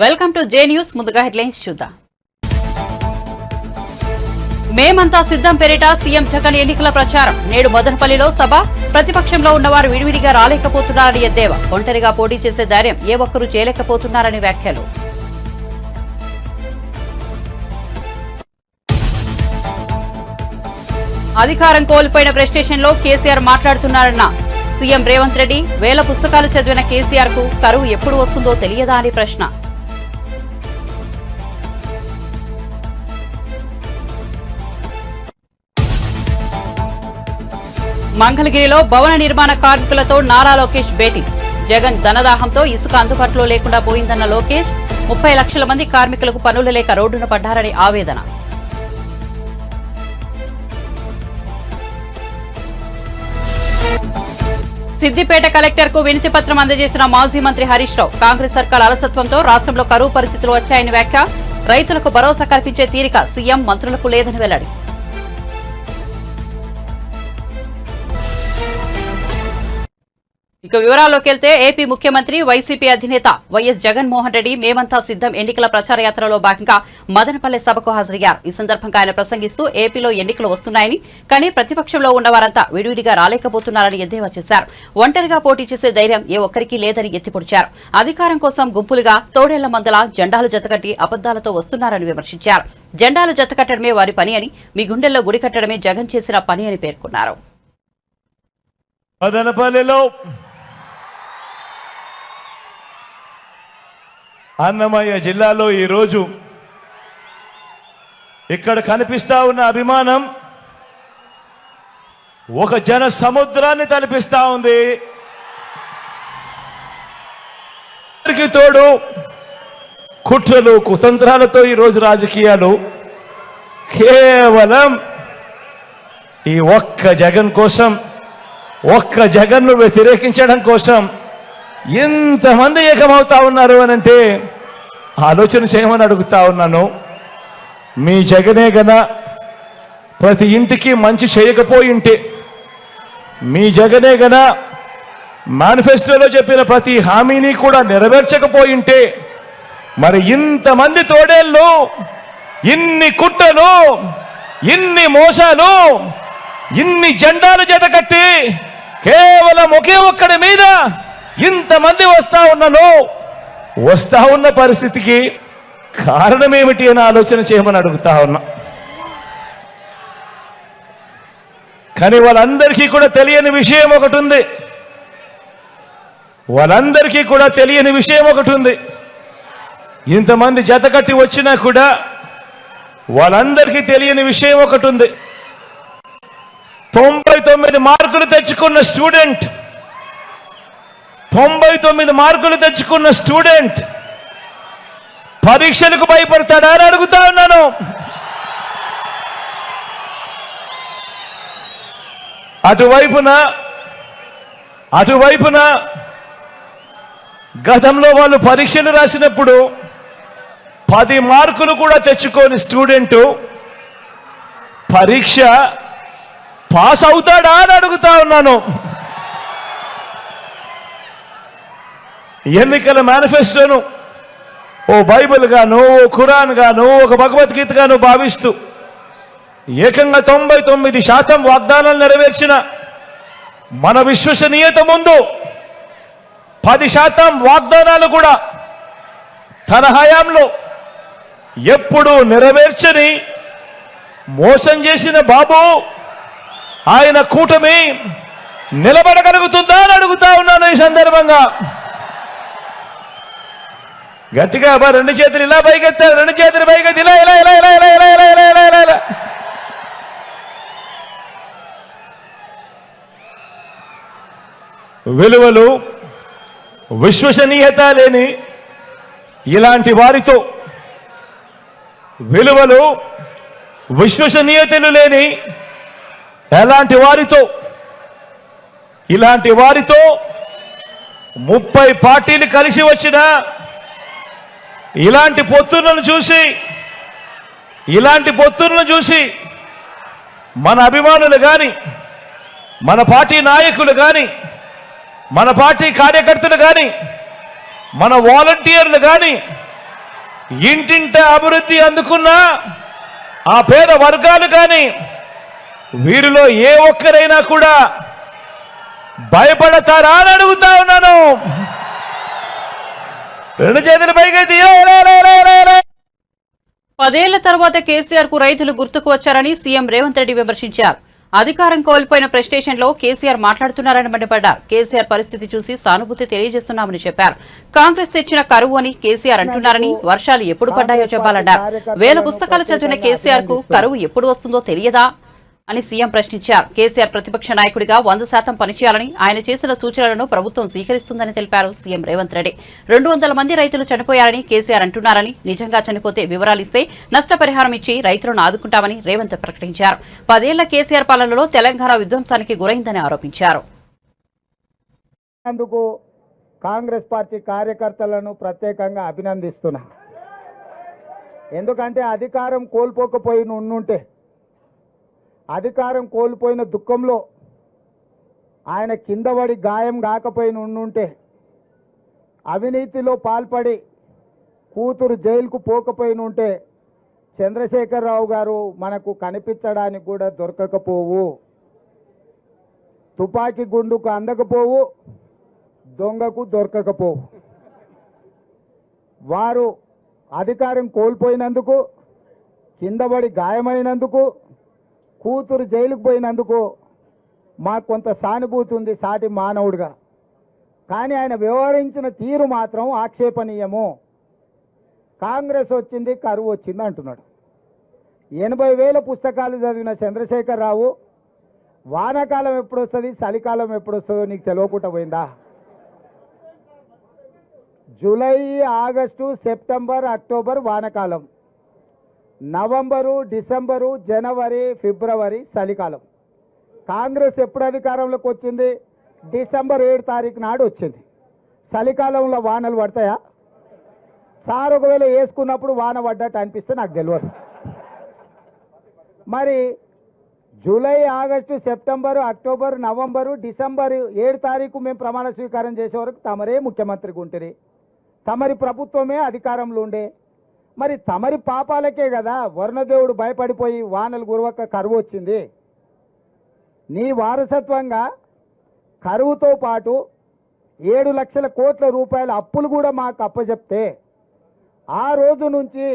Welcome to J news. ముందుగా headlines చూద్దాం. మేమంతా సిద్ధం పేరిట సీఎం జగన్ ఎన్నికల ప్రచారం. నేడు మదనపల్లిలో సభ. ప్రతిపక్షంలో ఉన్నవారు విడివిడిగా రాలేకపోతున్నారని ఎద్దేవా. ఒంటరిగా పోటీ చేసే ధైర్యం ఏ ఒక్కరూ చేయలేకపోతున్నారని వ్యాఖ్యలు. అధికారం కోల్పోయిన ప్రెస్టేషన్లో కేసీఆర్ మాట్లాడుతున్నారన్న సీఎం రేవంత్ రెడ్డి. వేల పుస్తకాలు చదివిన కేసీఆర్ కు కరువు ఎప్పుడు వస్తుందో తెలియదా అని ప్రశ్న. మంగళగిరిలో భవన నిర్మాణ కార్మికులతో నారా లోకేష్ భేటీ. జగన్ ధనదాహంతో ఇసుక అందుబాటులో లేకుండా పోయిందన్న లోకేష్. 30 లక్షల మంది కార్మికులకు పనులు లేక రోడ్డున పడ్డారని ఆవేదన. సిద్దిపేట కలెక్టర్ కు వినతి పత్రం అందజేసిన మాజీ మంత్రి హరీష్ రావు. కాంగ్రెస్ సర్కార్ అలసత్వంతో రాష్ట్రంలో కరువు పరిస్థితులు వచ్చాయని వ్యాఖ్య. రైతులకు భరోసా కల్పించే తీరిక సీఎం మంత్రులకు లేదని వెల్లడి. ఇక వివరాల్లోకి వెళ్తే ఏపీ ముఖ్యమంత్రి వైసీపీ అధినేత వైఎస్ జగన్మోహన్ రెడ్డి మేమంతా సిద్ధం ఎన్నికల ప్రచార యాత్రలో భాగంగా మదనపల్లె సభకు హాజరయ్యారు. ఈ సందర్భంగా ఆయన ప్రసంగిస్తూ ఏపీలో ఎన్నికలు వస్తున్నాయని, కానీ ప్రతిపక్షంలో ఉన్నవారంతా విడివిడిగా రాలేకపోతున్నారని ఎద్దేవా చేశారు. ఒంటరిగా పోటీ చేసే ధైర్యం ఏ ఒక్కరికీ లేదని ఎత్తిపొడిచారు. అధికారం కోసం గుంపులుగా తోడేళ్ల మందల జెండాలు జతకట్టి అబద్దాలతో వస్తున్నారని విమర్శించారు. జెండాలు జతకట్టడమే వారి పని అని, మీ గుండెల్లో గుడి కట్టడమే జగన్ చేసిన పని అని పేర్కొన్నారు. అన్నమయ్య జిల్లాలో ఈరోజు ఇక్కడ కనిపిస్తా ఉన్న అభిమానం ఒక జన సముద్రాన్ని తలపిస్తా ఉంది. తోడు కుట్రలు కుతంత్రాలతో ఈరోజు రాజకీయాలు కేవలం ఈ ఒక్క జగన్ కోసం, ఒక్క జగన్ను వ్యతిరేకించడం కోసం ఎంతమంది ఏకమవుతా ఉన్నారు అనంటే ఆలోచన చేయమని అడుగుతా ఉన్నాను. మీ జగనే గన ప్రతి ఇంటికి మంచి చేయకపోయింటే, మీ జగనే గన మేనిఫెస్టోలో చెప్పిన ప్రతి హామీని కూడా నెరవేర్చకపోయింటే, మరి ఇంతమంది తోడేళ్ళు, ఇన్ని కుట్రలు, ఇన్ని మోసాలు, ఇన్ని జెండాలు జతకట్టి కేవలం ఒకే ఒక్కడి మీద ఇంతమంది వస్తా ఉన్న పరిస్థితికి కారణమేమిటి అని ఆలోచన చేయమని అడుగుతా ఉన్నా. కానీ వాళ్ళందరికీ కూడా తెలియని విషయం ఒకటి ఉంది. ఇంతమంది జతకట్టి వచ్చినా కూడా వాళ్ళందరికీ తెలియని విషయం ఒకటి ఉంది. 99 మార్కులు తెచ్చుకున్న స్టూడెంట్, 99 మార్కులు తెచ్చుకున్న స్టూడెంట్ పరీక్షలకు భయపడతాడా అని అడుగుతా ఉన్నాను. అటువైపున గతంలో వాళ్ళు పరీక్షలు రాసినప్పుడు 10 మార్కులు కూడా తెచ్చుకోని స్టూడెంట్ పరీక్ష పాస్ అవుతాడా అని అడుగుతా ఉన్నాను. ఎన్నికల మేనిఫెస్టోను ఓ బైబిల్ గాను, ఓ ఖురాన్ గాను, ఒక భగవద్గీత గాను భావిస్తూ ఏకంగా 99% వాగ్దానాలు నెరవేర్చిన మన విశ్వసనీయత ముందు 10% వాగ్దానాలు కూడా తన హయాంలో ఎప్పుడూ నెరవేర్చని మోసం చేసిన బాబు ఆయన కూటమి నిలబడగలుగుతుందా అని అడుగుతా ఉన్నాను. ఈ సందర్భంగా గట్టిగా రెండు చేతులు ఇలా పైకెత్తారు, రెండు చేతులు పైకెత్తి ఇలా ఇలా ఇలా ఇలా ఇలా ఇలా ఇలా ఇలా ఇలా ఇలా. విలువలు, విశ్వసనీయత లేని ఇలాంటి వారితో, విలువలు విశ్వసనీయతలు లేని ఇలాంటి వారితో 30 పార్టీలు కలిసి వచ్చిన ఇలాంటి పొత్తులను చూసి మన అభిమానులు కానీ, మన పార్టీ నాయకులు కానీ, మన పార్టీ కార్యకర్తలు కానీ, మన వాలంటీర్లు కానీ ఇంటింట అభివృద్ధి అందుకున్న ఆ పేద వర్గాలు కానీ వీరిలో ఏ ఒక్కరైనా కూడా భయపడతారా అని అడుగుతా ఉన్నాను. రెండు చేతుల పైకి. 10 ఏళ్ల తర్వాత కేసీఆర్ కు రైతులు గుర్తుకు వచ్చారని సీఎం రేవంత్ రెడ్డి విమర్శించారు. అధికారం కోల్పోయిన ప్రెస్టేషన్ లో కేసీఆర్ మాట్లాడుతున్నారని మండిపడ్డారు. కేసీఆర్ పరిస్థితి చూసి సానుభూతి తెలియజేస్తున్నామని చెప్పారు. కాంగ్రెస్ తెచ్చిన కరువు అని కేసీఆర్ అంటున్నారని, వర్షాలు ఎప్పుడు పడ్డాయో చెప్పాలన్నారు. 1000 పుస్తకాలు చదివిన కేసీఆర్ కు కరువు ఎప్పుడు వస్తుందో తెలియదా అని సీఎం ప్రశ్నించారు. కేసీఆర్ ప్రతిపక్ష నాయకుడిగా 100% పనిచేయాలని, ఆయన చేసిన సూచనలను ప్రభుత్వం స్వీకరిస్తుందని తెలిపారు సీఎం రేవంత్ రెడ్డి. 200 మంది రైతులు చనిపోయారని కేసీఆర్ అంటున్నారని, నిజంగా చనిపోతే వివరాలిస్తే నష్టపరిహారం ఇచ్చి రైతులను ఆదుకుంటామని రేవంత్ ప్రకటించారు. 10 ఏళ్ల కేసీఆర్ పాలనలో తెలంగాణ విధ్వంసానికి గురైందని ఆరోపించారు. అందుకు కాంగ్రెస్ పార్టీ కార్యకర్తలను ప్రత్యేకంగా అభినందిస్తున్నా. ఎందుకంటే అధికారం కోల్పోకపోయి ఉండుంటే, అధికారం కోల్పోయిన దుఃఖంలో ఆయన కిందపడి గాయం కాకపోయిన ఉండుంటే, అవినీతిలో పాల్పడి కూతురు జైలుకు పోకపోయిన ఉంటే చంద్రశేఖరరావు గారు మనకు కనిపించడానికి కూడా దొరకకపోవు. తుపాకీ గుండుకు అందకపోవు, దొంగకు దొరకకపోవు. వారు అధికారం కోల్పోయినందుకు, కిందపడి గాయమైనందుకు, కూతురు జైలుకు పోయినందుకు మాకు కొంత సానుభూతి ఉంది సాటి మానవుడిగా. కానీ ఆయన వ్యవహరించిన తీరు మాత్రం ఆక్షేపణీయము. కాంగ్రెస్ వచ్చింది, కరువు వచ్చింది అంటున్నాడు. 80,000 పుస్తకాలు చదివిన చంద్రశేఖరరావు వానాకాలం ఎప్పుడు వస్తుంది, చలికాలం ఎప్పుడు వస్తుందో నీకు తెలియకుండా పోయిందా? జూలై, ఆగస్టు, సెప్టెంబర్, అక్టోబర్ వానకాలం, నవంబరు, డిసెంబరు, జనవరి, ఫిబ్రవరి చలికాలం. కాంగ్రెస్ ఎప్పుడు అధికారంలోకి వచ్చింది? డిసెంబర్ 7 తారీఖు నాడు వచ్చింది. చలికాలంలో వానలు పడతాయా? సార్ ఒకవేళ వేసుకున్నప్పుడు వాన పడ్డట్టు అనిపిస్తే నాకు తెలియదు. మరి July, August, September, October, November, December 7 తారీఖు మేము ప్రమాణ స్వీకారం చేసే వరకు తమరే ముఖ్యమంత్రిగా ఉంటుంది, తమరి ప్రభుత్వమే అధికారంలో ఉండే. మరి తమరి పాపాలకే కదా వరుణదేవుడు భయపడిపోయి వానలు గురవక కరువు వచ్చింది. నీ వారసత్వంగా కరువుతో పాటు 7 లక్షల కోట్ల రూపాయల అప్పులు కూడా మాకు అప్పచెప్తే, ఆ రోజు నుంచి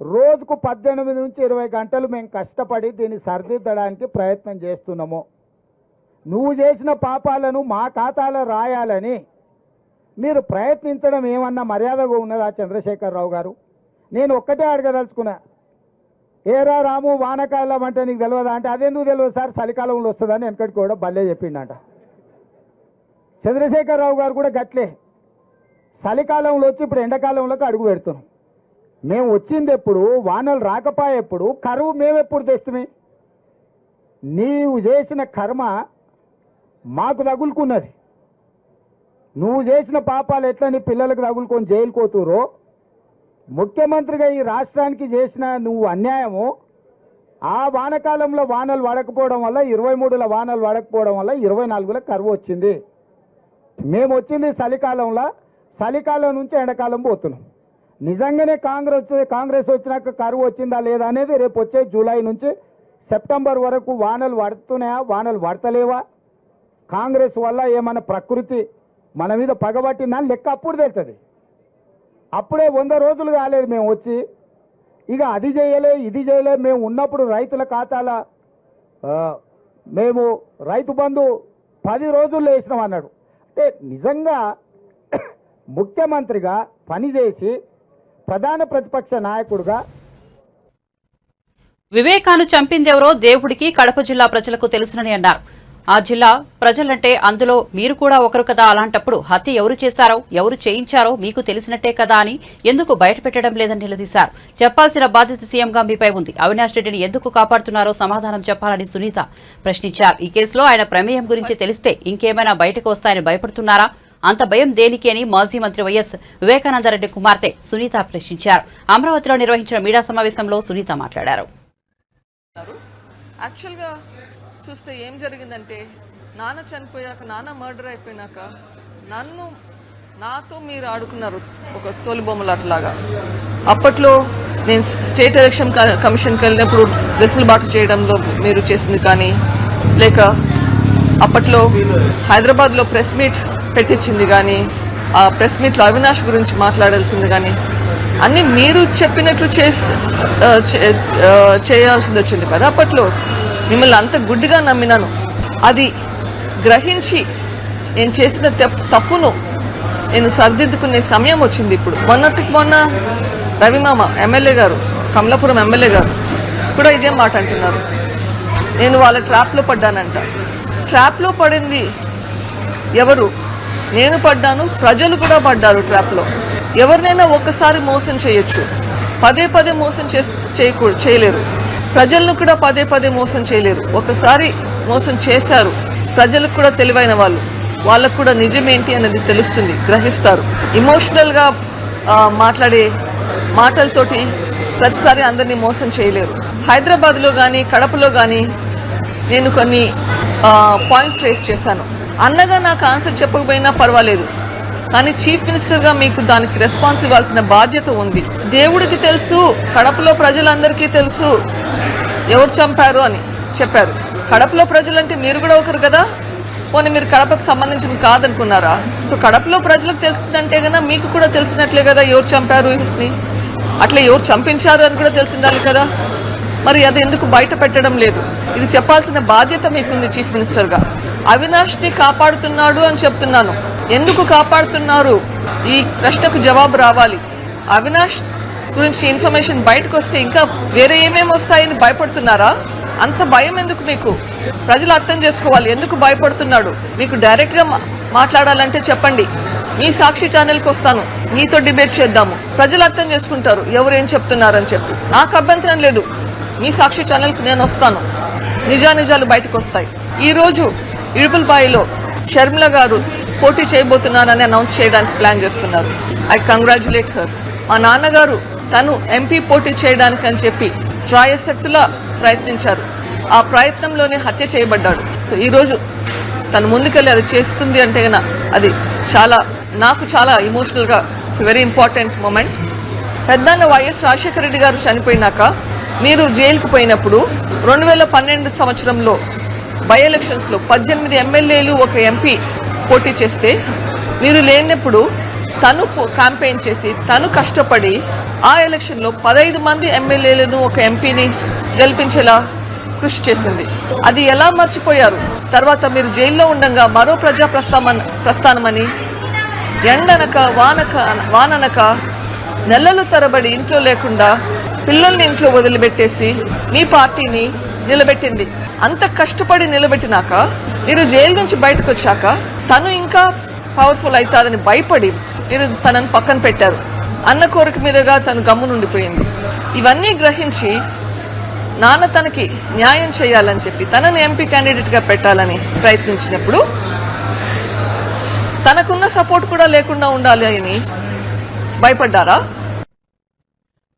రోజుకు 18 నుంచి 20 గంటలు మేము కష్టపడి దీన్ని సరిదిద్దడానికి ప్రయత్నం చేస్తున్నాము. నువ్వు చేసిన పాపాలను మా ఖాతాలో రాయాలని మీరు ప్రయత్నించడం ఏమన్నా మర్యాదగా ఉన్నదా చంద్రశేఖరరావు గారు? నేను ఒక్కటే అడగదలుచుకున్నా, ఏరా రాము వానకాలం అంటే నీకు తెలియదా అంటే, అదెందుకు తెలియదు సార్, చలికాలంలో వస్తుందని వెనకటి కూడా భలే చెప్పిండట. చంద్రశేఖరరావు గారు కూడా గట్లే చలికాలంలో వచ్చి ఇప్పుడు ఎండాకాలంలోకి అడుగు పెడుతున్నాం. మేము వచ్చింది ఎప్పుడు, వానలు రాకపోయేప్పుడు, కరువు మేమెప్పుడు తెస్తుమే? నీవు చేసిన కర్మ మాకు తగులుకున్నది. నువ్వు చేసిన పాపాలు ఎట్లా నీ పిల్లలకు తగులుకొని జైలుకోతురో, ముఖ్యమంత్రిగా ఈ రాష్ట్రానికి చేసిన నువ్వు అన్యాయము, ఆ వానకాలంలో వానలు పడకపోవడం వల్ల, 23లో వానలు పడకపోవడం వల్ల 24లో కరువు వచ్చింది. మేము వచ్చింది చలికాలంలో, చలికాలం నుంచి ఎండాకాలం పోతున్నాం. నిజంగానే కాంగ్రెస్ వచ్చినాక కరువు వచ్చిందా లేదా అనేది రేపు వచ్చే జూలై నుంచి సెప్టెంబర్ వరకు వానలు పడుతున్నాయా, వానలు పడతలేవా, కాంగ్రెస్ వల్ల ఏమన్నా ప్రకృతి మన మీద పగబట్టిందని లెక్క అప్పుడు తెలుస్తుంది. అప్పుడే 100 రోజులు కాలేదు మేము వచ్చి, ఇక అది చేయలే ఇది చేయలే. మేము ఉన్నప్పుడు రైతుల ఖాతాల మేము రైతు బంధు 10 రోజుల్లో వేసినాం అన్నాడు. అంటే నిజంగా ముఖ్యమంత్రిగా పనిచేసి ప్రధాన ప్రతిపక్ష నాయకుడుగా వివేకాను చంపిందెవరో దేవుడికి కడప జిల్లా ప్రజలకు తెలుసునని అన్నారు. ఆ జిల్లా ప్రజలంటే అందులో మీరు కూడా ఒకరు కదా. అలాంటప్పుడు హత్య ఎవరు చేశారో, ఎవరు చేయించారో మీకు తెలిసినట్టే కదా అని ఎందుకు బయటపెట్టడం లేదని నిలదీశారు. చెప్పాల్సిన బాధ్యత సీఎంగా మీపై ఉంది. అవినాష్ రెడ్డిని ఎందుకు కాపాడుతున్నారో సమాధానం చెప్పాలని సునీత ప్రశ్నించారు. ఈ కేసులో ఆయన ప్రమేయం గురించి తెలిస్తే ఇంకేమైనా బయటకు వస్తాయని భయపడుతున్నారా? అంత భయం దేనికి అని మాజీ మంత్రి వైఎస్ వివేకానందరెడ్డి కుమార్తె సునీత ప్రశ్నించారు. అమరావతిలో నిర్వహించిన మీడియా సమావేశంలో సునీత మాట్లాడారు. యాక్చువల్గా చూస్తే ఏం జరిగిందంటే, నాన్న చనిపోయాక, నాన్న మర్డర్ అయిపోయినాక నన్ను నాతో మీరు ఆడుకున్నారు ఒక తోలు బొమ్మలాటలాగా. అప్పట్లో నేను స్టేట్ ఎలక్షన్ కమిషన్కి వెళ్ళినప్పుడు వెసులుబాటు చేయడంలో మీరు చేసింది కానీ, లేక అప్పట్లో హైదరాబాద్లో ప్రెస్ మీట్ పెట్టించింది కానీ, ఆ ప్రెస్ మీట్లో అవినాష్ గురించి మాట్లాడాల్సింది కానీ, అన్నీ మీరు చెప్పినట్లు చేయాల్సింది వచ్చింది కదా. అప్పట్లో మిమ్మల్ని అంత గుడ్డిగా నమ్మినాను. అది గ్రహించి నేను చేసిన తప్పును నేను సరిదిద్దుకునే సమయం వచ్చింది ఇప్పుడు. మొన్న రవిమామ ఎమ్మెల్యే గారు, కమలాపురం ఎమ్మెల్యే గారు కూడా ఇదే మాట అంటున్నారు. నేను వాళ్ళ ట్రాప్లో పడ్డానంట. ట్రాప్లో పడింది ఎవరు? నేను పడ్డాను, ప్రజలు కూడా పడ్డారు ట్రాప్లో. ఎవరినైనా ఒక్కసారి మోసం చేయొచ్చు, పదే పదే మోసం చేయలేరు. ప్రజలను కూడా పదే పదే మోసం చేయలేరు. ఒకసారి మోసం చేశారు. ప్రజలకు కూడా తెలివైన వాళ్ళకు కూడా నిజమేంటి అనేది తెలుస్తుంది, గ్రహిస్తారు. ఇమోషనల్గా మాట్లాడే మాటలతోటి ప్రతిసారి అందరినీ మోసం చేయలేరు. హైదరాబాద్లో కానీ కడపలో కానీ నేను కొన్ని పాయింట్స్ రేస్ చేశాను. అన్నగా నాకు ఆన్సర్ చెప్పకపోయినా పర్వాలేదు, కానీ చీఫ్ మినిస్టర్గా మీకు దానికి రెస్పాన్స్ ఇవ్వాల్సిన బాధ్యత ఉంది. దేవుడికి తెలుసు, కడపలో ప్రజలందరికీ తెలుసు ఎవరు చంపారు అని చెప్పారు. కడపలో ప్రజలంటే మీరు కూడా ఒకరు కదా. పోనీ మీరు కడపకు సంబంధించిన కాదనుకున్నారా? ఇప్పుడు కడపలో ప్రజలకు తెలిసిందంటే కన్నా మీకు కూడా తెలిసినట్లే కదా ఎవరు చంపారు అని. అట్లా ఎవరు చంపించారు అని కూడా తెలిసిండాలి కదా. మరి అది ఎందుకు బయట పెట్టడం లేదు? ఇది చెప్పాల్సిన బాధ్యత మీకుంది చీఫ్ మినిస్టర్గా. అవినాష్ని కాపాడుతున్నాడు అని చెప్తున్నాను. ఎందుకు కాపాడుతున్నారు? ఈ ప్రశ్నకు జవాబు రావాలి. అవినాష్ గురించి ఇన్ఫర్మేషన్ బయటకు వస్తే ఇంకా వేరే ఏమేమి వస్తాయని భయపడుతున్నారా? అంత భయం ఎందుకు మీకు? ప్రజలు అర్థం చేసుకోవాలి ఎందుకు భయపడుతున్నాడు. మీకు డైరెక్ట్గా మాట్లాడాలంటే చెప్పండి. మీ సాక్షి ఛానల్కి వస్తాను, మీతో డిబేట్ చేద్దాము. ప్రజలు అర్థం చేసుకుంటారు ఎవరేం చెప్తున్నారని చెప్పి. నాకు అభ్యంతరం లేదు. మీ సాక్షి ఛానల్కి నేను వస్తాను, నిజానిజాలు బయటకు వస్తాయి. ఈరోజు ఇడుపులపాయలో షర్మిల గారు పోటీ చేయబోతున్నానని అనౌన్స్ చేయడానికి ప్లాన్ చేస్తున్నారు. I congratulate her. మా నాన్నగారు తను ఎంపీ పోటీ చేయడానికి అని చెప్పి శ్రాయశక్తులా ప్రయత్నించారు. ఆ ప్రయత్నంలోనే హత్య చేయబడ్డాడు. సో ఈరోజు తను ముందుకెళ్ళి అది చేస్తుంది అంటే అది నాకు చాలా ఎమోషనల్గా it's very important moment. Peddanna YS Rajasekhara Reddy గారు చనిపోయినాక మీరు జైలుకు పోయినప్పుడు 2012 సంవత్సరంలో బై ఎలక్షన్స్లో 18 ఎమ్మెల్యేలు ఒక ఎంపీ పోటీ చేస్తే మీరు లేనప్పుడు తను క్యాంపెయిన్ చేసి తను కష్టపడి ఆ ఎలక్షన్లో 15 మంది ఎమ్మెల్యేలను ఒక ఎంపీని గెలిపించేలా కృషి చేసింది. అది ఎలా మర్చిపోయారు? తర్వాత మీరు జైల్లో ఉండగా మరో ప్రజా ప్రస్థానమని ఎండనక వాననక నెలలు తరబడి ఇంట్లో లేకుండా పిల్లల్ని ఇంట్లో వదిలిపెట్టేసి మీ పార్టీని నిలబెట్టింది. అంత కష్టపడి నిలబెట్టినాక మీరు జైలు నుంచి బయటకు వచ్చాక తను ఇంకా పవర్ఫుల్ అవుతాదని భయపడి మీరు తనను పక్కన పెట్టారు. అన్న కోరిక మీదుగా తను గమ్మునుండిపోయింది. ఇవన్నీ గ్రహించి నాన్న తనకి న్యాయం చేయాలని చెప్పి తనను ఎంపీ క్యాండిడేట్గా పెట్టాలని ప్రయత్నించినప్పుడు తనకున్న సపోర్ట్ కూడా లేకుండా ఉండాలి అని భయపడ్డారా?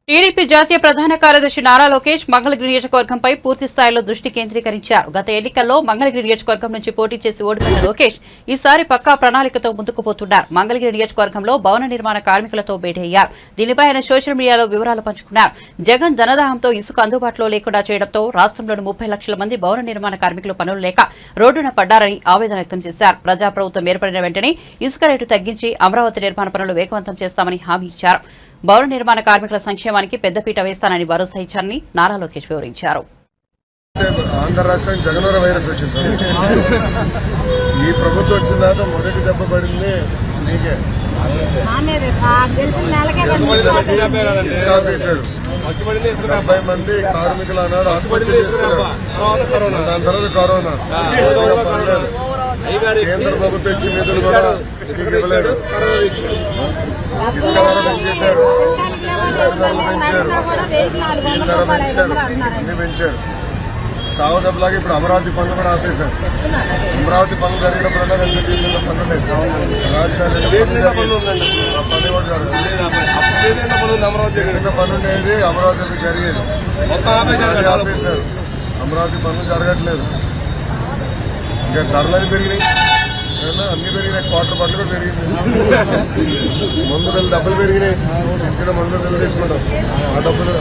టీడీపీ జాతీయ ప్రధాన కార్యదర్శి నారా లోకేష్ మంగళగిరి నియోజకవర్గంపై పూర్తి స్థాయిలో దృష్టి కేంద్రీకరించారు. గత ఎన్నికల్లో మంగళగిరి నియోజకవర్గం నుంచి పోటీ చేసి ఓడిపోయిన లోకేష్ ఈసారి పక్కా ప్రణాళికతో ముందుకు పోతున్నారు. మంగళగిరి నియోజకవర్గంలో భవన నిర్మాణ కార్మికులతో భేటీ అయ్యారు. దీనిపై ఆయన సోషల్ మీడియాలో వివరాలు పంచుకున్నారు. జగన్ ధనదాహంతో ఇసుక అందుబాటులో లేకుండా చేయడంతో రాష్ట్రంలోని 30 లక్షల మంది భవన నిర్మాణ కార్మికులు పనులు లేక రోడ్డున పడ్డారని ఆవేదన వ్యక్తం చేశారు. ప్రజాప్రభుత్వం ఏర్పడిన వెంటనే ఇసుక రేటు తగ్గించి అమరావతి నిర్మాణ పనులు వేగవంతం చేస్తామని హామీ ఇచ్చారు. భవన నిర్మాణ కార్మికుల సంక్షేమానికి పెద్దపీట వేస్తానని భరోసా ఇచ్చారని నారా లోకేష్ వివరించారు. ఆంధ్ర రాష్ట్రానికి జగనవర వైరస్ వచ్చింది. ఈ ప్రభుత్వం వచ్చిన తర్వాత మొదటి దెబ్బ పడింది నీకే. తీశాడు 70 మంది కార్మికులు అన్నాడు ఆత్మహత్య చేశారు. దాని తర్వాత కరోనా పర్లేదు. కేంద్ర ప్రభుత్వం ఇచ్చిన నిధులు కూడా ఇవ్వలేదు. ఇసుక ధర పెంచేశారు, ధరలు పెంచారు, స్టీల్ ధర పెంచారు, అన్ని పెంచారు. చావు దెబ్బలాగా ఇప్పుడు అమరావతి పనులు కూడా ఆపేశారు. అమరావతి పనులు జరిగినప్పుడల్లా దీనిలో పనులు రాజధాని పని కూడా జరగదు. పని ఉండేది అమరావతి జరిగేది ఆపేశారు. అమరావతి పనులు జరగట్లేదు. ఇంకా ధరలు పెరిగినాయి. అన్ని పెరిగినాయి, క్వార్టర్ బాటిల్ కూడా పెరిగింది, మందు బిల్లు డబ్బులు పెరిగినాయి, చిన్న మందు బిల్లు తీసుకుంటాం ఆ డబ్బులు.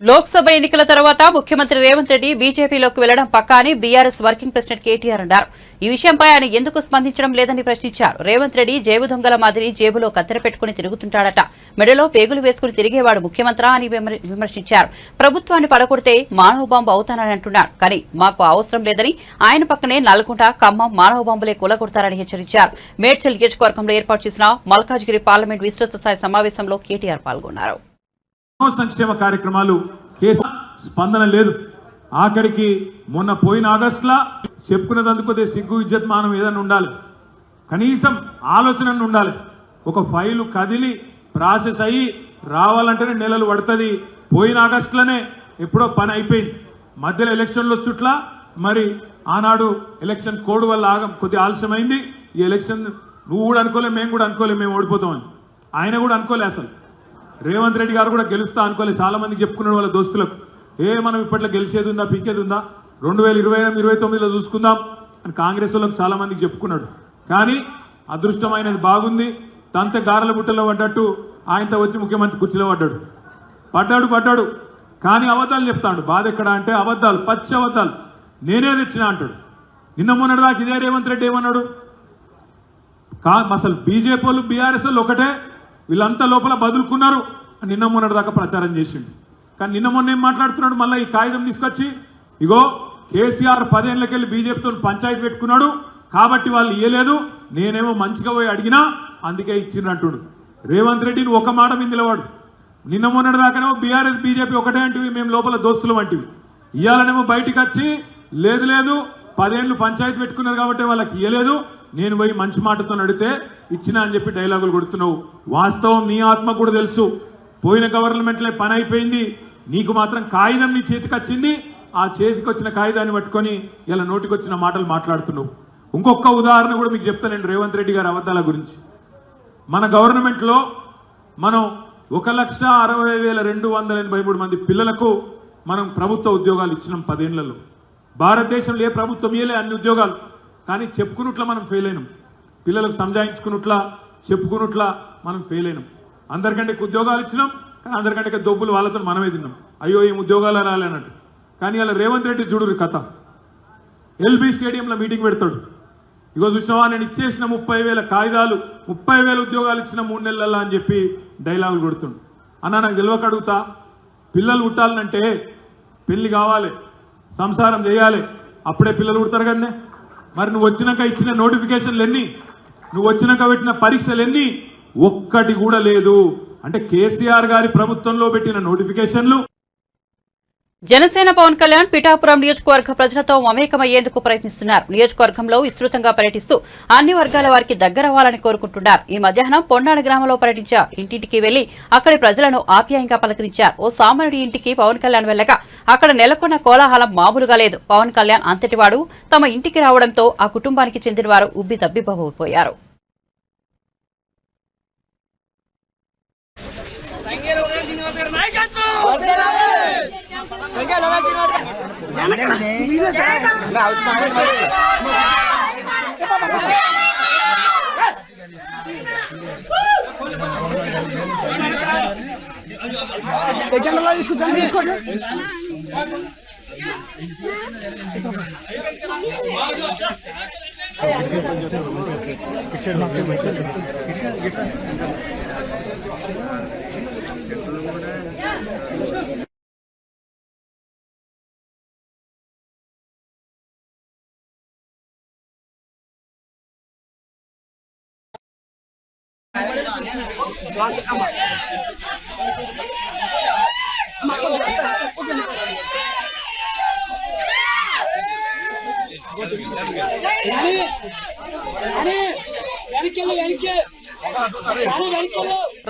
లోక్సభ ఎన్నికల తర్వాత ముఖ్యమంత్రి రేవంత్ రెడ్డి బీజేపీలోకి వెళ్లడం పక్కా అని బీఆర్ఎస్ వర్కింగ్ ప్రెసిడెంట్ కేటీఆర్ అన్నారు. ఈ విషయంపై ఆయన ఎందుకు స్పందించడం లేదని ప్రశ్నించారు. రేవంత్ రెడ్డి జేబు దొంగల మాదిరి జేబులో కత్తెర పెట్టుకుని తిరుగుతుంటాడట, మెడలో పేగులు వేసుకుని తిరిగేవాడు ముఖ్యమంత్రి అని విమర్శించారు. ప్రభుత్వాన్ని పడగొడితే మానవ బాంబు అవుతానని అంటున్నాడు, కానీ మాకు అవసరం లేదని ఆయన పక్కనే నల్గొండ, ఖమ్మం మానవ బాంబులే కూలగొడతారని హెచ్చరించారు. మేడ్చల్ నియోజకవర్గంలో ఏర్పాటు చేసిన మల్కాజ్గిరి పార్లమెంట్ విస్తృత స్థాయి సమావేశంలో కేటీఆర్ పాల్గొన్నారు. సంక్షేమ కార్యక్రమాలు కేసు స్పందన లేదు. ఆఖరికి మొన్న పోయిన ఆగస్టులా చెప్పుకున్నదందుకు సిగ్గు ఇజ్జత్ మానం ఏదైనా ఉండాలి, కనీసం ఆలోచన ఉండాలి. ఒక ఫైలు కదిలి ప్రాసెస్ అయ్యి రావాలంటేనే నెలలు పడుతుంది. పోయిన ఆగస్టులోనే ఎప్పుడో పని అయిపోయింది. మధ్యలో ఎలక్షన్లు చుట్లా మరి ఆనాడు ఎలక్షన్ కోడ్ వల్ల కొద్దిగా ఆలస్యమైంది. ఈ ఎలక్షన్ నువ్వు కూడా అనుకోలే, మేము కూడా అనుకోలే మేము ఓడిపోతామని. ఆయన కూడా అనుకోలే, అసలు రేవంత్ రెడ్డి గారు కూడా గెలుస్తా అనుకోలేదు. చాలా మందికి చెప్పుకున్నాడు వాళ్ళ దోస్తులకు, మనం ఇప్పట్లో గెలిచేది ఉందా పీకేది ఉందా, 2028-29లో చూసుకుందాం అని కాంగ్రెస్ వాళ్ళకి చాలా మందికి చెప్పుకున్నాడు. కానీ అదృష్టమైనది బాగుంది, తంత గారెల బుట్టలో పడ్డట్టు ఆయనతో వచ్చి ముఖ్యమంత్రి కుర్చీలో పడ్డాడు. కానీ అబద్ధాలు చెప్తాడు. బాధ ఎక్కడ అంటే అబద్ధాలు, పచ్చి అబద్ధాలు. నేనే తెచ్చినా అంటాడు. నిన్న మొన్నటిదాకా ఇదే రేవంత్ రెడ్డి ఏమన్నాడు, అసలు బీజేపీ వాళ్ళు బీఆర్ఎస్ వాళ్ళు ఒకటే, వీళ్ళంతా లోపల బదులుకున్నారు నిన్న మొన్నటి దాకా ప్రచారం చేసిండు. కానీ నిన్న మొన్న ఏం మాట్లాడుతున్నాడు, మళ్ళీ ఈ కాగితం తీసుకొచ్చి ఇగో కేసీఆర్ 10 ఏళ్ళకెళ్ళి బీజేపీతో పంచాయతీ పెట్టుకున్నాడు కాబట్టి వాళ్ళు ఇయ్యలేదు, నేనేమో మంచిగా పోయి అడిగినా అందుకే ఇచ్చిండ్రంటుడు. రేవంత్ రెడ్డిని ఒక మాట మీద నిలవాడు. నిన్న మొన్నటి దాకానేమో బీఆర్ఎస్ బీజేపీ ఒకటే అంటివి, మేము లోపల దోస్తులు వంటివి. ఇయ్యాలనేమో బయటికి వచ్చి లేదు 10 ఏళ్ళు పంచాయతీ పెట్టుకున్నారు కాబట్టి వాళ్ళకి ఇయ్యలేదు, నేను పోయి మంచి మాటతో అడిగితే ఇచ్చినా అని చెప్పి డైలాగులు కొడుతున్నావు. వాస్తవం నీ ఆత్మ కూడా తెలుసు, పోయిన గవర్నమెంట్లో పని అయిపోయింది, నీకు మాత్రం కాగితం నీ చేతికి వచ్చింది. ఆ చేతికి వచ్చిన కాగితాన్ని పట్టుకొని ఇలా నోటికి వచ్చిన మాటలు మాట్లాడుతున్నావు. ఇంకొక ఉదాహరణ కూడా మీకు చెప్తానండి రేవంత్ రెడ్డి గారి అబద్ధాల గురించి. మన గవర్నమెంట్లో మనం 1,60,283 మంది పిల్లలకు మనం ప్రభుత్వ ఉద్యోగాలు ఇచ్చినాం 10 ఏళ్లలో. భారతదేశంలో ఏ ప్రభుత్వం ఇయ్యలే అన్ని ఉద్యోగాలు. కానీ చెప్పుకున్నట్లా మనం ఫెయిల్ అయినాం, పిల్లలకు సంజాయించుకున్నట్లా చెప్పుకున్నట్లా మనం ఫెయిల్ అయినాం. అందరికంటే ఉద్యోగాలు ఇచ్చినాం, కానీ అందరికంటే దొబ్బులు వాళ్ళతో మనమే తిన్నాం. అయ్యో ఏం ఉద్యోగాలు రాలేనట్టు. కానీ అలా రేవంత్ రెడ్డి చూడు కథ, ఎల్బీ స్టేడియంలో మీటింగ్ పెడతాడు. ఇగో చూసినావా నేను ఇచ్చేసిన 30,000 కాగితాలు, 30,000 ఉద్యోగాలు ఇచ్చిన 3 నెలల్లో అని చెప్పి డైలాగులు కొడుతుండు. అన్న నాకు తెలియక అడుగుతా, పిల్లలు పుట్టాలంటే పెళ్లి కావాలి, సంసారం చేయాలి, అప్పుడే పిల్లలు పుడతారు కదనే. మరి నువ్వు వచ్చినాక ఇచ్చిన నోటిఫికేషన్లు ఎన్ని, నువ్వు వచ్చినాక పెట్టిన పరీక్షలు ఎన్ని, ఒక్కటి కూడా లేదు. అంటే కేసీఆర్ గారి ప్రభుత్వంలో పెట్టిన నోటిఫికేషన్లు. జనసేన పవన్ కళ్యాణ్ పిఠాపురం నియోజకవర్గ ప్రజలతో మమేకమయ్యేందుకు ప్రయత్నిస్తున్నారు. నియోజకవర్గంలో విస్తృతంగా పర్యటిస్తూ అన్ని వర్గాల వారికి దగ్గరవ్వాలని కోరుకుంటున్నారు. ఈ మధ్యాహ్నం పొన్నాడు గ్రామంలో పర్యటించారు. ఇంటింటికి వెళ్లి అక్కడి ప్రజలను ఆప్యాయంగా పలకరించారు. ఓ సామాన్యుడి ఇంటికి పవన్ కళ్యాణ్ వెళ్లగా అక్కడ నెలకొన్న కోలాహలం మామూలుగా లేదు. పవన్ కళ్యాణ్ అంతటివాడు తమ ఇంటికి రావడంతో ఆ కుటుంబానికి చెందిన వారు ఉబ్బి తబ్బిబ్బోయారు.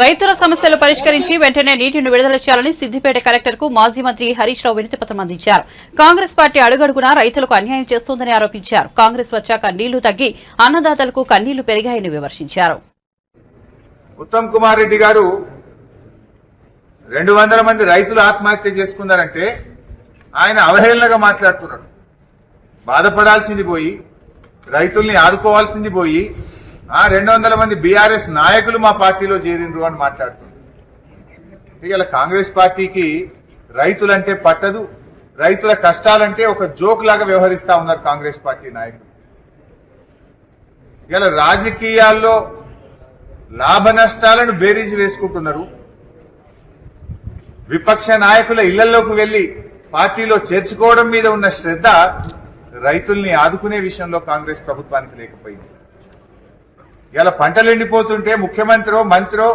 రైతుల సమస్యలు పరిష్కరించి వెంటనే నీటిని విడుదల చేయాలని సిద్దిపేట కలెక్టర్ కు మాజీ మంత్రి హరీష్ రావు వినతిపత్రం అందించారు. కాంగ్రెస్ పార్టీ అడుగడుగునా రైతులకు అన్యాయం చేస్తోందని ఆరోపించారు. కాంగ్రెస్ వచ్చాక నీళ్లు తగ్గి అన్నదాతలకు కన్నీళ్లు పెరిగాయని విమర్శించారు. ఉత్తమ్ కుమార్ రెడ్డి గారు 200 మంది రైతులు ఆత్మహత్య చేసుకున్నారంటే ఆయన అవహేళనగా మాట్లాడుతున్నాడు. బాధపడాల్సింది పోయి రైతుల్ని ఆదుకోవాల్సింది పోయి 200 మంది బీఆర్ఎస్ నాయకులు మా పార్టీలో చేరిండ్రు అని మాట్లాడుతున్నారు. ఇలా కాంగ్రెస్ పార్టీకి రైతులంటే పట్టదు, రైతుల కష్టాలంటే ఒక జోక్ లాగా వ్యవహరిస్తా ఉన్నారు కాంగ్రెస్ పార్టీ నాయకులు. ఇలా రాజకీయాల్లో లాభ నష్టాలను బేరీజు వేసుకుంటున్నారు. విపక్ష నాయకుల ఇళ్లలోకి వెళ్లి పార్టీలో చేర్చుకోవడం మీద ఉన్న శ్రద్ధ రైతుల్ని ఆదుకునే విషయంలో కాంగ్రెస్ ప్రభుత్వానికి లేకపోయింది. ఇలా పంటలు ఎండిపోతుంటే ముఖ్యమంత్రో మంత్రో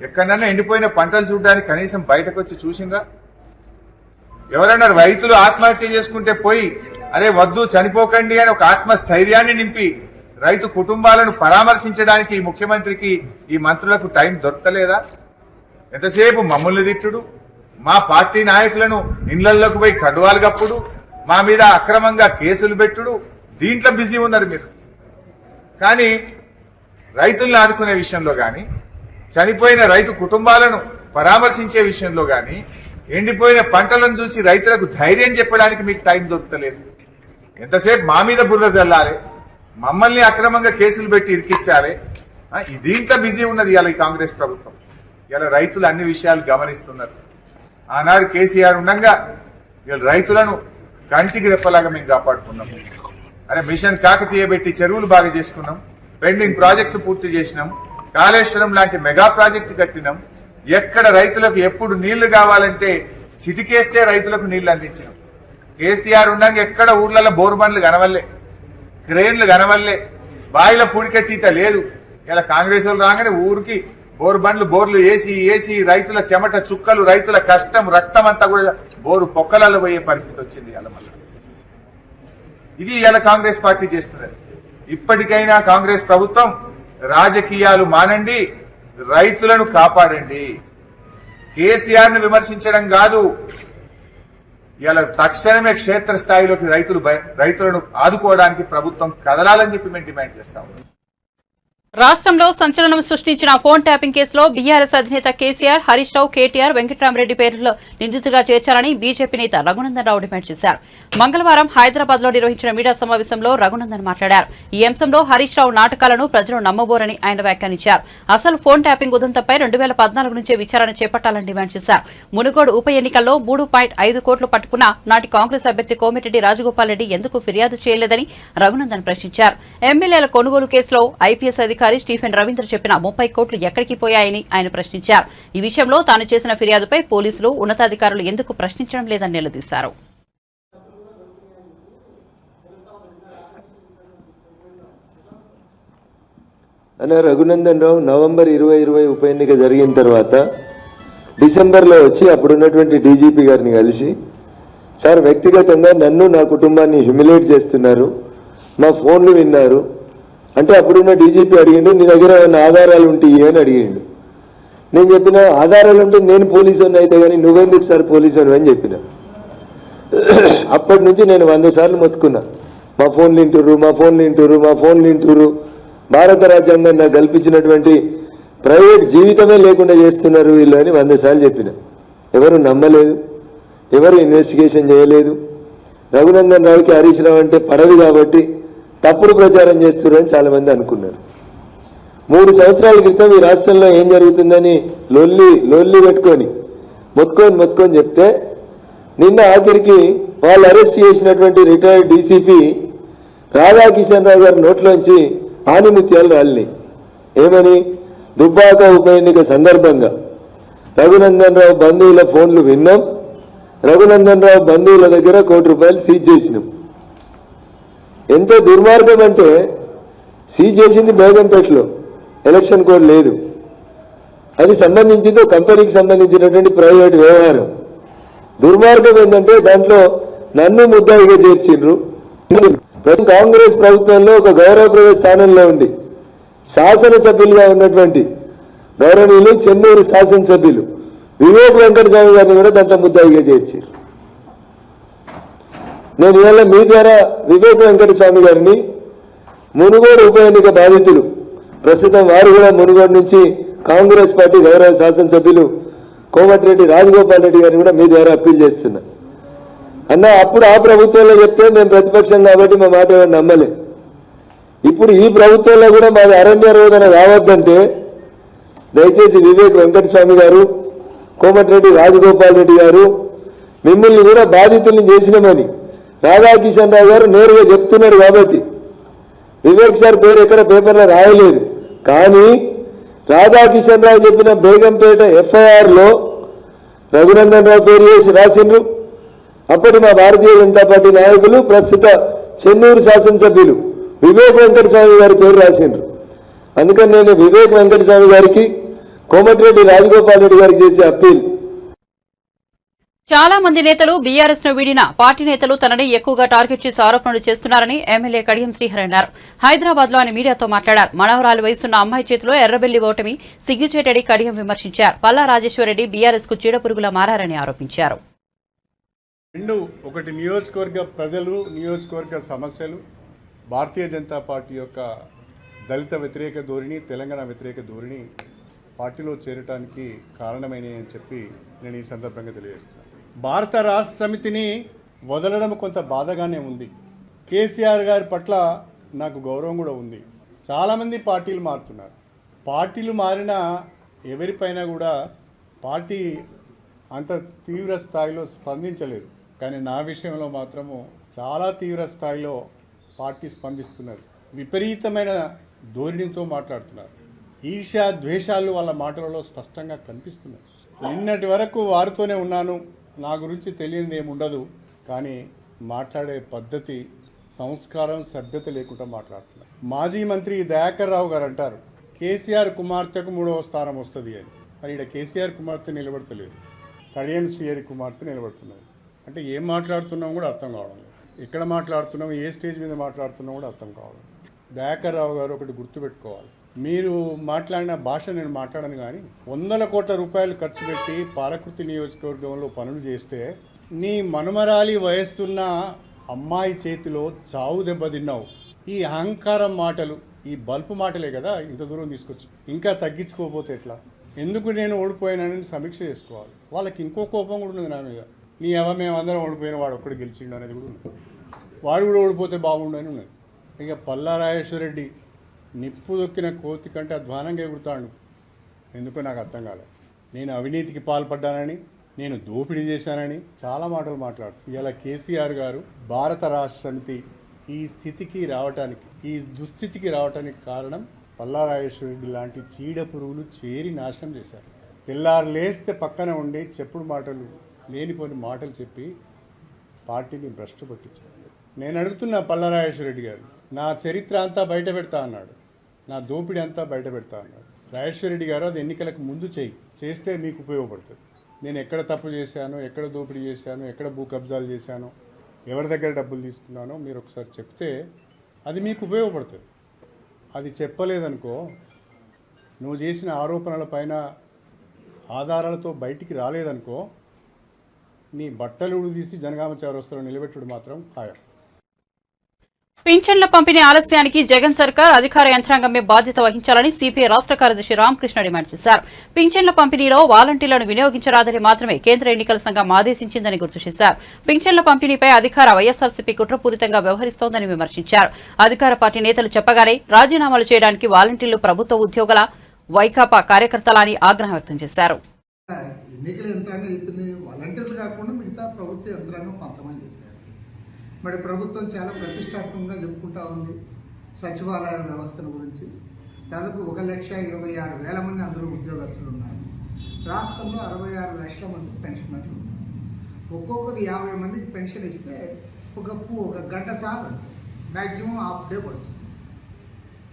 ఎక్కడన్నా ఎండిపోయిన పంటలు చూడడానికి కనీసం బయటకు వచ్చి చూసిందా? ఎవరైనా రైతులు ఆత్మహత్య చేసుకుంటే పోయి అరే వద్దు చనిపోకండి అని ఒక ఆత్మస్థైర్యాన్ని నింపి రైతు కుటుంబాలను పరామర్శించడానికి ఈ ముఖ్యమంత్రికి ఈ మంత్రులకు టైం దొరకలేదా? ఎంతసేపు మమ్మల్ని తిట్టుడు, మా పార్టీ నాయకులను ఇళ్లలోకి పోయి కడువాలు కప్పుడు, మా మీద అక్రమంగా కేసులు పెట్టుడు, దీంట్లో బిజీ ఉన్నారు మీరు. కానీ రైతులను ఆదుకునే విషయంలో గాని, చనిపోయిన రైతు కుటుంబాలను పరామర్శించే విషయంలో గాని, ఎండిపోయిన పంటలను చూసి రైతులకు ధైర్యం చెప్పడానికి మీకు టైం దొరకలేదు. ఎంతసేపు మా మీద బురద జల్లాలి, మమ్మల్ని అక్రమంగా కేసులు పెట్టి ఇరికిచ్చాలి, దీంట్లో బిజీ ఉన్నది ఇవాళ ఈ కాంగ్రెస్ ప్రభుత్వం. ఇలా రైతులు అన్ని విషయాలు గమనిస్తున్నారు. ఆనాడు కేసీఆర్ ఉండగా ఇవాళ రైతులను కంటికి రెప్పలాగా మేము కాపాడుకున్నాం. అరే మిషన్ కాకతీయ పెట్టి చెరువులు బాగా చేసుకున్నాం, పెండింగ్ ప్రాజెక్టు పూర్తి చేసినాం, కాళేశ్వరం లాంటి మెగా ప్రాజెక్టు కట్టినాం. ఎక్కడ రైతులకు ఎప్పుడు నీళ్లు కావాలంటే చిటికేస్తే రైతులకు నీళ్లు అందించినాం. కేసీఆర్ ఉండగా ఎక్కడ ఊర్లలో బోరుబండ్లు కనవల్లే, క్రేన్లు కనవల్లే, బాయిల పూడికెత్తీత లేదు. ఇలా కాంగ్రెస్ వాళ్ళు రాగానే ఊరికి బోర్లు వేసి రైతుల చెమట చుక్కలు, రైతుల కష్టం, రక్తం అంతా కూడా బోరు పొక్కలలో పోయే పరిస్థితి వచ్చింది. ఇలా మళ్ళీ ఇది ఇలా కాంగ్రెస్ పార్టీ చేస్తున్నది. ఇప్పటికైనా కాంగ్రెస్ ప్రభుత్వం రాజకీయాలు మానండి, రైతులను కాపాడండి. కేసీఆర్ ను విమర్శించడం కాదు, ఇలా తక్షణమే క్షేత్రస్థాయిలోకి రైతులను ఆదుకోవడానికి ప్రభుత్వం కదలాలని చెప్పి మేము డిమాండ్ చేస్తా ఉన్నాం. రాష్ట్రంలో సంచలనం సృష్టించిన ఫోన్ ట్యాపింగ్ కేసులో బీఆర్ఎస్ అధినేత కేసీఆర్, హరీష్ రావు, కేటీఆర్, వెంకట్రామరెడ్డి పేర్లలో నిందితులుగా చేర్చాలని బీజేపీ నేత రఘునందన్ రావు డిమాండ్ చేశారు. మంగళవారం హైదరాబాద్ లో నిర్వహించిన మీడియా సమావేశంలో రఘునందన్ మాట్లాడారు. ఈ అంశంలో హరీష్ రావు నాటకాలను ప్రజలు నమ్మబోరని ఆయన వ్యాఖ్యానించారు. అసలు ఫోన్ ట్యాపింగ్ ఉదంతంపై 2014 నుంచే విచారణ చేపట్టాలని డిమాండ్ చేశారు. మునుగోడు ఉప ఎన్నికల్లో 3.5 కోట్లు పట్టుకున్న నాటి కాంగ్రెస్ అభ్యర్థి కోమిరెడ్డి రాజగోపాల్ రెడ్డి ఎందుకు ఫిర్యాదు చేయలేదని రఘునందన్ ప్రశ్నించారు. ఎమ్మెల్యేల కొనుగోలు కేసులో ఐపీఎస్ అధికారి స్టీఫెన్ రవీంద్ర చెప్పిన 30 కోట్లు ఎక్కడికి పోయాయని ఆయన ప్రశ్నించారు. ఈ విషయంలో తాను చేసిన ఫిర్యాదుపై పోలీసులు, ఉన్నతాధికారులు ఎందుకు ప్రశ్నించడం లేదని నిలదీశారు. రఘునందన్ రావు నవంబర్ 2020 ఉప ఎన్నిక జరిగిన తర్వాత డిసెంబర్లో వచ్చి అప్పుడున్నటువంటి డీజీపీ గారిని కలిసి, సార్ వ్యక్తిగతంగా నన్ను నా కుటుంబాన్ని హ్యూమిలేట్ చేస్తున్నారు, మా ఫోన్లు విన్నారు అంటే అప్పుడున్న డీజీపీ అడిగిండు, నీ దగ్గర ఏమైనా ఆధారాలు ఉంటాయి అని అడిగిండు. నేను చెప్పిన ఆధారాలు ఉంటే నేను పోలీసుని అయితే కానీ నువ్వెందుకు సార్ పోలీసుని అని చెప్పిన. అప్పటి నుంచి నేను 100 సార్లు మొత్తుకున్నా, మా ఫోన్లు వింటురు, భారత రాజ్యాంగం నాకు కల్పించినటువంటి ప్రైవేట్ జీవితమే లేకుండా చేస్తున్నారు వీళ్ళు అని 100 సార్లు చెప్పిన. ఎవరు నమ్మలేదు, ఎవరు ఇన్వెస్టిగేషన్ చేయలేదు. రఘునందన్ రావుకి హరీష్ రావు అంటే పడదు కాబట్టి తప్పుడు ప్రచారం చేస్తున్నారని చాలా మంది అనుకున్నారు. 3 సంవత్సరాల క్రితం ఈ రాష్ట్రంలో ఏం జరుగుతుందని లొల్లి పెట్టుకొని మొత్తుకొని చెప్తే నిన్న ఆఖరికి వాళ్ళు అరెస్ట్ చేసినటువంటి రిటైర్డ్ డీసీపీ రాధాకిషన్ రావు గారి నోట్లోంచి ఆనిముత్యాలు రాలినాయి. ఏమని? దుబ్బాక ఉప ఎన్నిక సందర్భంగా రఘునందన్ రావు బంధువుల ఫోన్లు విన్నాం, రఘునందన్ రావు బంధువుల దగ్గర ₹1 కోటి సీజ్ చేసినాం. ఎంత దుర్మార్గం అంటే సీజ్ చేసింది బేగంపేటలో, ఎలక్షన్ కోడ్ లేదు, అది సంబంధించింది కంపెనీకి సంబంధించినటువంటి ప్రైవేట్ వ్యవహారం. దుర్మార్గం ఏంటంటే దాంట్లో నన్ను ముద్దాయిగా చేర్చిండ్రు. కాంగ్రెస్ ప్రభుత్వంలో ఒక గౌరవప్రద స్థానంలో ఉండి శాసనసభ్యులుగా ఉన్నటువంటి గౌరవనీయులు చెన్నూరు శాసనసభ్యులు వివేక్ వెంకటస్వామి గారిని కూడా దాంట్లో ముద్దాయిగా చేర్చారు. నేను ఇవాళ మీ ద్వారా వివేక్ వెంకటస్వామి గారిని, మునుగోడు ఉప ఎన్నిక బాధితులు, ప్రస్తుతం వారు కూడా మునుగోడు నుంచి కాంగ్రెస్ పార్టీ గౌరవ శాసనసభ్యులు కోమటిరెడ్డి రాజగోపాల్ రెడ్డి గారిని కూడా మీ ద్వారా అప్పీల్ చేస్తున్నా. అన్న, అప్పుడు ఆ ప్రభుత్వంలో చెప్తే మేము ప్రతిపక్షం కాబట్టి మా మాట ఎవరు నమ్మలే. ఇప్పుడు ఈ ప్రభుత్వంలో కూడా మాది అరణ్య రోదన రావద్దంటే దయచేసి వివేక్ వెంకటస్వామి గారు, కోమటిరెడ్డి రాజగోపాల్ రెడ్డి గారు మిమ్మల్ని కూడా బాధితుల్ని చేసినామని రాధాకిషన్ రావు గారు నేరుగా చెప్తున్నాడు. కాబట్టి వివేక్ సార్ పేరు ఎక్కడ పేపర్లో రాయలేదు, కానీ రాధాకిషన్ రావు చెప్పిన బేగంపేట ఎఫ్ఐఆర్లో రఘునందన్ రావు పేరు వేసి రాసిండ్రు. అప్పటి మా భారతీయ జనతా పార్టీ నాయకులు, ప్రస్తుత చెన్నూరు శాసనసభ్యులు వివేక్ వెంకటస్వామి గారి పేరు రాసిండ్రు. అందుకని నేను వివేక్ వెంకటస్వామి గారికి, కోమటిరెడ్డి రాజగోపాల్ రెడ్డి గారికి చేసే అప్పీల్, చాలా మంది నేతలు బీఆర్ఎస్ ను వీడిన పార్టీ నేతలు తనని ఎక్కువగా టార్గెట్ చేసి ఆరోపణలు చేస్తున్నారని ఎమ్మెల్యే కడియం శ్రీహరి అన్నారు. హైదరాబాద్ లో ఆయన మీడియాతో మాట్లాడారు. మనవరాలు వయసున్న అమ్మాయి చేతిలో ఎర్రబెల్లి ఓటమి సిగ్గుచేటని కడియం విమర్శించారు. పల్లా రాజేశ్వరరెడ్డి బీఆర్ఎస్ కు చీడపురుగులా మారారని ఆరోపించారు. ఒకటి నియోజకవర్గ ప్రజలు, నియోజకవర్గ సమస్యలు, భారతీయ జనతా పార్టీ యొక్క దళిత వ్యతిరేక ధోరణి, తెలంగాణ వ్యతిరేక ధోరణి పార్టీలో చేరటానికి కారణమైనవి అని చెప్పి నేను ఈ సందర్భంగా తెలియజేస్తున్నాను. భారత రాష్ట్ర సమితిని వదలడం కొంత బాధగానే ఉంది. కేసీఆర్ గారి పట్ల నాకు గౌరవం కూడా ఉంది. చాలామంది పార్టీలు మారుతున్నారు. పార్టీలు మారిన ఎవరిపైన కూడా పార్టీ అంత తీవ్ర స్థాయిలో స్పందించలేదు. కానీ నా విషయంలో మాత్రము చాలా తీవ్ర స్థాయిలో పార్టీ స్పందిస్తున్నారు. విపరీతమైన ధోరణితో మాట్లాడుతున్నారు. ఈర్ష్య, ద్వేషాలు వాళ్ళ మాటలలో స్పష్టంగా కనిపిస్తున్నాయి. నిన్నటి వరకు వారితోనే ఉన్నాను, నా గురించి తెలియనిది ఏముండదు, కానీ మాట్లాడే పద్ధతి, సంస్కారం, సభ్యత లేకుండా మాట్లాడుతున్నారు. మాజీ మంత్రి దయాకర్ రావు గారు అంటారు కేసీఆర్ కుమార్తెకు 3వ స్థానం వస్తుంది అని. మరి ఇక్కడ కేసీఆర్ కుమార్తె నిలబడతలేదు, కడియం శ్రీహరి కుమార్తె నిలబడుతున్నారు. అంటే ఏం మాట్లాడుతున్నాం కూడా అర్థం కావడం లేదు. ఎక్కడ మాట్లాడుతున్నాం, ఏ స్టేజ్ మీద మాట్లాడుతున్నాం కూడా అర్థం కావడం. దయాకర్ రావు గారు ఒకటి గుర్తుపెట్టుకోవాలి, మీరు మాట్లాడిన భాష నేను మాట్లాడను, కానీ 100 కోట్ల రూపాయలు ఖర్చు పెట్టి పాలకుర్తి నియోజకవర్గంలో పనులు చేస్తే నీ మనుమరాలి వయస్సున్న అమ్మాయి చేతిలో చావు దెబ్బతిన్నావు. ఈ అహంకారం మాటలు, ఈ బల్పు మాటలే కదా ఇంత దూరం తీసుకొచ్చి. ఇంకా తగ్గించుకోకపోతే ఎట్లా? ఎందుకు నేను ఓడిపోయానని సమీక్ష చేసుకోవాలి. వాళ్ళకి ఇంకో కోపం కూడా ఉంది నా మీద. నీ మేము అందరం ఓడిపోయిన వాడు ఒక్కడు గెలిచిండు అనేది కూడా ఉంది. వాడు కూడా ఓడిపోతే బాగుండు అని ఉన్నది. ఇక పల్లా రాజేశ్వరరెడ్డి నిప్పు దొక్కిన కోతి కంటే అధ్వానంగా ఎగురుతాడు. ఎందుకో నాకు అర్థం కాలేదు. నేను అవినీతికి పాల్పడ్డానని, నేను దోపిడీ చేశానని చాలా మాటలు మాట్లాడుతాను. ఇలా కేసీఆర్ గారు భారత రాష్ట్ర సమితి ఈ స్థితికి రావటానికి, ఈ దుస్థితికి రావటానికి కారణం పల్లా రాజేశ్వరరెడ్డి లాంటి చీడ పురుగులు చేరి నాశనం చేశారు. తెల్లారు లేస్తే పక్కన ఉండి చెప్పుడు మాటలు, లేనిపోని మాటలు చెప్పి పార్టీని భ్రష్టు పట్టించారు. నేను అడుగుతున్నా పల్లా రాజేశ్వరరెడ్డి గారు, నా చరిత్ర అంతా బయట పెడతా అన్నాడు, నా దోపిడీ అంతా బయట పెడతా అన్నాడు. రాజేశ్వరరెడ్డి గారు అది ఎన్నికలకు ముందు చేస్తే మీకు ఉపయోగపడుతుంది. నేను ఎక్కడ తప్పు చేశానో, ఎక్కడ దోపిడీ చేశానో, ఎక్కడ భూ కబ్జాలు చేశానో, ఎవరి దగ్గర డబ్బులు తీసుకున్నానో మీరు ఒకసారి చెప్తే అది మీకు ఉపయోగపడుతుంది. అది చెప్పలేదనుకో, నువ్వు చేసిన ఆరోపణల పైన ఆధారాలతో బయటికి రాలేదనుకో, నీ బట్టలు తీసి జనగామ చౌరస్తాలో నిలబెట్టుడు మాత్రం ఖాయం. పింఛన్ల పంపిణీ ఆలస్యానికి జగన్ సర్కార్ అధికార యంత్రాంగమే బాధ్యత వహించాలని సిపిఐ రాష్ట్ర కార్యదర్శి రామకృష్ణ డిమాండ్ చేశారు. పింఛన్ల పంపిణీలో వాలంటీర్లను వినియోగించరాదని మాత్రమే కేంద్ర ఎన్నికల సంఘం ఆదేశించిందని గుర్తు చేశారు. పింఛన్ల పంపిణీపై అధికార వైఎస్ఆర్సీపీ కుట్రపూరితంగా వ్యవహరిస్తోందని విమర్శించారు. అధికార పార్టీ నేతలు చెప్పగానే రాజీనామాలు చేయడానికి వాలంటీర్లు ప్రభుత్వ ఉద్యోగుల, వైకాపా కార్యకర్తల అని ఆగ్రహం వ్యక్తం చేశారు. ఎన్నికల యంత్రాంగం చెప్పింది వాలంటీర్లు కాకుండా మిగతా ప్రభుత్వ యంత్రాంగం పంచమని చెప్పారు. మరి ప్రభుత్వం చాలా ప్రతిష్టాత్మకంగా చెప్పుకుంటా ఉంది సచివాలయ వ్యవస్థల గురించి. దాదాపు 1,26,000 మంది అందులో ఉద్యోగస్తులు ఉన్నారు. రాష్ట్రంలో 66 లక్షల మంది పెన్షనర్లు ఉన్నారు. ఒక్కొక్కరు 50 మందికి పెన్షన్ ఇస్తే ఒక గంట చాలు, అంతే. మ్యాక్సిమం హాఫ్ డే పడుతుంది.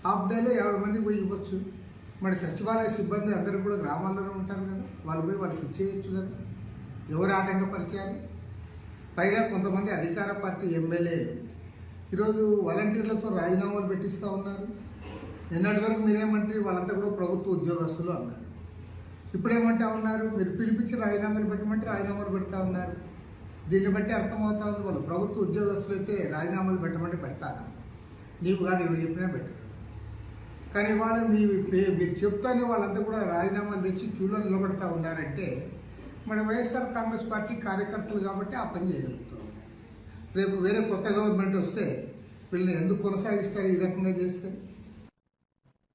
హాఫ్ డేలో 50 మందికి పోయి ఇవ్వచ్చు. మరి సచివాలయ సిబ్బంది అందరూ కూడా గ్రామాల్లోనే ఉంటారు కదా, వాళ్ళు పోయి వాళ్ళకి ఇచ్చేయచ్చు కదా. ఎవరు ఆటంకపరిచారు? పైగా కొంతమంది అధికార పార్టీ ఎమ్మెల్యేలు ఈరోజు వాలంటీర్లతో రాజీనామాలు పెట్టిస్తూ ఉన్నారు. నిన్నటి వరకు మీరేమంటారు, వాళ్ళంతా కూడా ప్రభుత్వ ఉద్యోగస్తులు అన్నారు. ఇప్పుడేమంటా ఉన్నారు, మీరు పిలిపించి రాజీనామాలు పెట్టమంటే రాజీనామాలు పెడతా ఉన్నారు. దీన్ని బట్టి అర్థమవుతా ఉంది, వాళ్ళు ప్రభుత్వ ఉద్యోగస్తులు అయితే రాజీనామాలు పెట్టమంటే పెడతారు. నీవు కాదు, ఎవరు చెప్పినా పెట్టరు. కానీ వాళ్ళు మీరు చెప్తానే వాళ్ళంతా కూడా రాజీనామాలు తెచ్చి క్యూలో నిలబడతా ఉన్నారంటే మన వైఎస్ఆర్ కాంగ్రెస్ పార్టీ కార్యకర్తలు కాబట్టి ఆ పని చేయగలుగుతాం. రేపు వేరే కొత్త గవర్నమెంట్ వస్తే వీళ్ళని ఎందుకు కొనసాగిస్తారు ఈ రకంగా చేస్తే?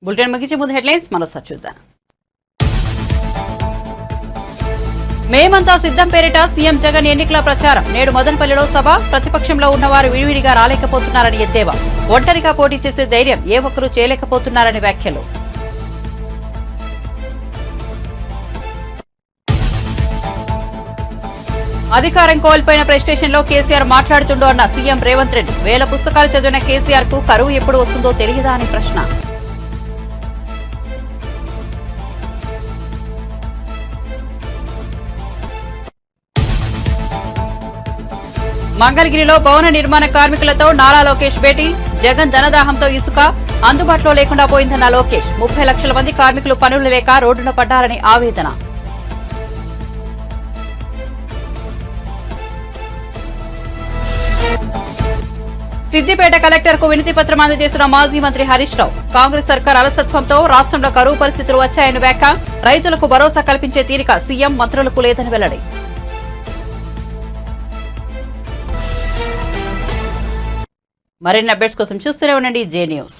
బులెటిన్ ముగించే ముందు హెడ్లైన్స్ మరోసారి చూద్దాం. మేమంతా సిద్ధం పేరిట సీఎం జగన్ ఎన్నికల ప్రచారం. నేడు మదనపల్లిలో సభ. ప్రతిపక్షంలో ఉన్నవారు విడివిడిగా రాలేకపోతున్నారని ఎద్దేవా. ఒంటరిగా పోటీ చేసే ధైర్యం ఏ ఒక్కరూ చేయలేకపోతున్నారని వ్యాఖ్యలు. అధికారం కోల్పోయిన ప్రెస్టేషన్లో కేసీఆర్ మాట్లాడుతుండో అన్న సీఎం రేవంత్ రెడ్డి. వేల పుస్తకాలు చదివిన కేసీఆర్ కు కరువు ఎప్పుడు వస్తుందో తెలియదా అని ప్రశ్న. మంగళగిరిలో భవన నిర్మాణ కార్మికులతో నారా లోకేష్ భేటీ. జగన్ ధనదాహంతో ఇసుక అందుబాటులో లేకుండా పోయిందన్న లోకేష్. 30 లక్షల మంది కార్మికులు పనులు లేక రోడ్డున పడ్డారని ఆవేదన. సిద్దిపేట కలెక్టర్ కు వినతి పత్రం అందజేసిన మాజీ మంత్రి హరీష్ రావు. కాంగ్రెస్ సర్కార్ అలసత్వంతో రాష్ట్రంలో కరువు పరిస్థితులు వచ్చాయని వ్యాఖ్య. రైతులకు భరోసా కల్పించే తీరిక సీఎం మంత్రులకు లేదని వెల్లడి. మరిన్ని అప్డేట్స్ కోసం చూస్తూనే ఉండండి జే న్యూస్.